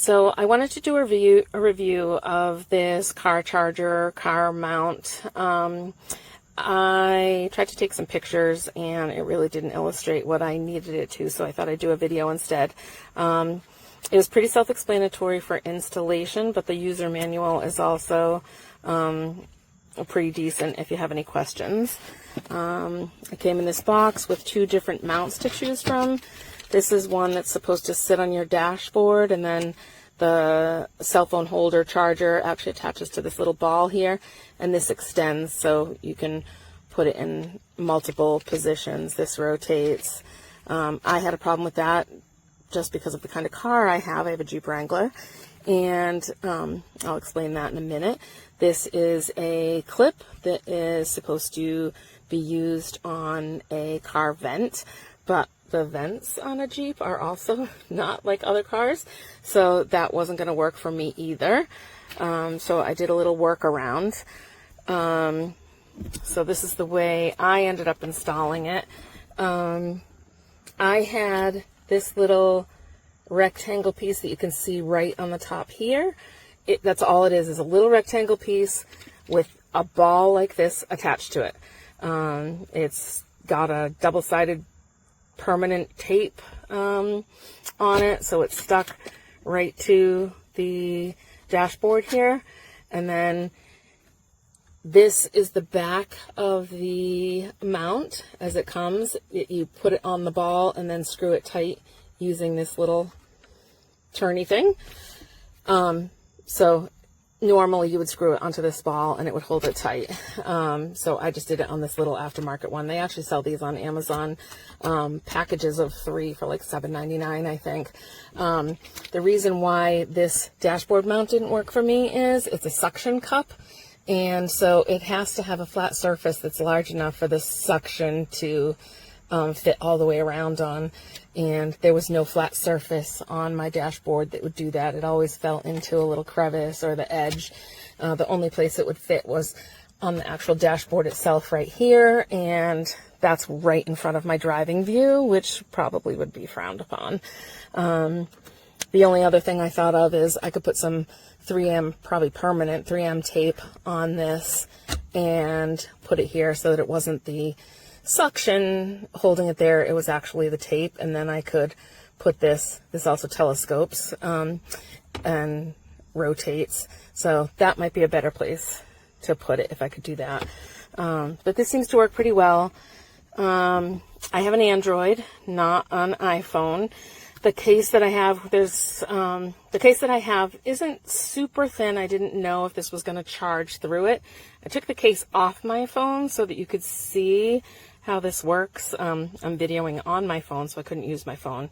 So I wanted to do a review of this car charger, car mount. I tried to take some pictures and it really didn't illustrate what I needed it to, so I thought I'd do a video instead. It was pretty self-explanatory for installation, but the user manual is also pretty decent if you have any questions. It came in this box with 2 different mounts to choose from. This is one that's supposed to sit on your dashboard, and then the cell phone holder charger actually attaches to this little ball here, and this extends so you can put it in multiple positions. This rotates. I had a problem with that just because of the kind of car I have. I have a Jeep Wrangler, and I'll explain that in a minute. This is a clip that is supposed to be used on a car vent, but the vents on a Jeep are also not like other cars, so that wasn't going to work for me either. So I did a little workaround. So this is the way I ended up installing it. I had this little rectangle piece that you can see right on the top here. That's all it is a little rectangle piece with a ball like this attached to it. It's got a double-sided permanent tape on it, so it's stuck right to the dashboard here. And then this is the back of the mount as it comes. You put it on the ball and then screw it tight using this little turny thing. So normally you would screw it onto this ball and it would hold it tight. So I just did it on this little aftermarket one. They actually sell these on Amazon, packages of 3 for like $7.99, I think. The reason why this dashboard mount didn't work for me is it's a suction cup. And so it has to have a flat surface that's large enough for the suction to fit all the way around on. And there was no flat surface on my dashboard that would do that. It always fell into a little crevice or the edge. The only place it would fit was on the actual dashboard itself right here, and that's right in front of my driving view, which probably would be frowned upon. The only other thing I thought of is I could put some 3M, probably permanent 3M tape on this and put it here so that it wasn't the suction holding it there, it was actually the tape. And then I could put this also telescopes and rotates, so that might be a better place to put it if I could do that. But this seems to work pretty well. I have an Android, not an iPhone. The case that I have, the case that I have isn't super thin. I didn't know if this was going to charge through it. I took the case off my phone so that you could see how this works. I'm videoing on my phone, so I couldn't use my phone.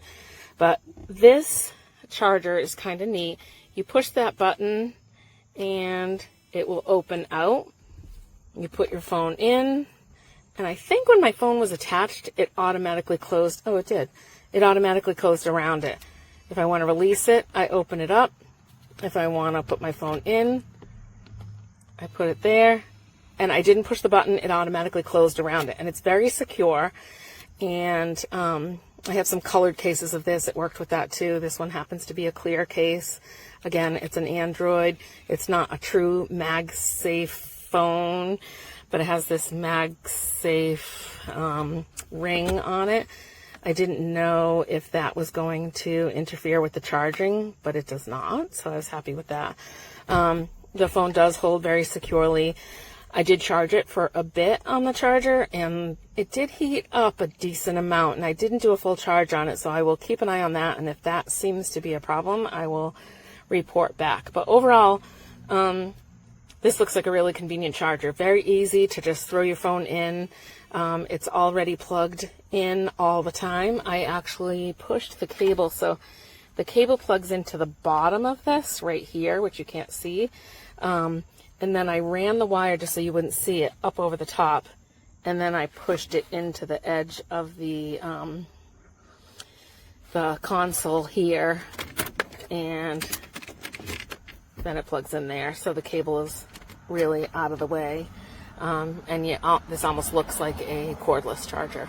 But this charger is kind of neat. You push that button and it will open out. You put your phone in, and I think when my phone was attached, it automatically closed. Oh, it did. It automatically closed around it. If I want to release it, I open it up. If I want to put my phone in, I put it there. And I didn't push the button, it automatically closed around it. And it's very secure. And I have some colored cases of this. It worked with that too. This one happens to be a clear case. Again, it's an Android. It's not a true MagSafe phone, but it has this MagSafe ring on it. I didn't know if that was going to interfere with the charging, but it does not, so I was happy with that. The phone does hold very securely. I did charge it for a bit on the charger, and it did heat up a decent amount, and I didn't do a full charge on it, so I will keep an eye on that, and if that seems to be a problem, I will report back. But overall, this looks like a really convenient charger. Very easy to just throw your phone in. It's already plugged in all the time. I actually pushed the cable, so the cable plugs into the bottom of this right here, which you can't see. And then I ran the wire, just so you wouldn't see it, up over the top, and then I pushed it into the edge of the console here, and then it plugs in there. So the cable is really out of the way, and yeah, this almost looks like a cordless charger.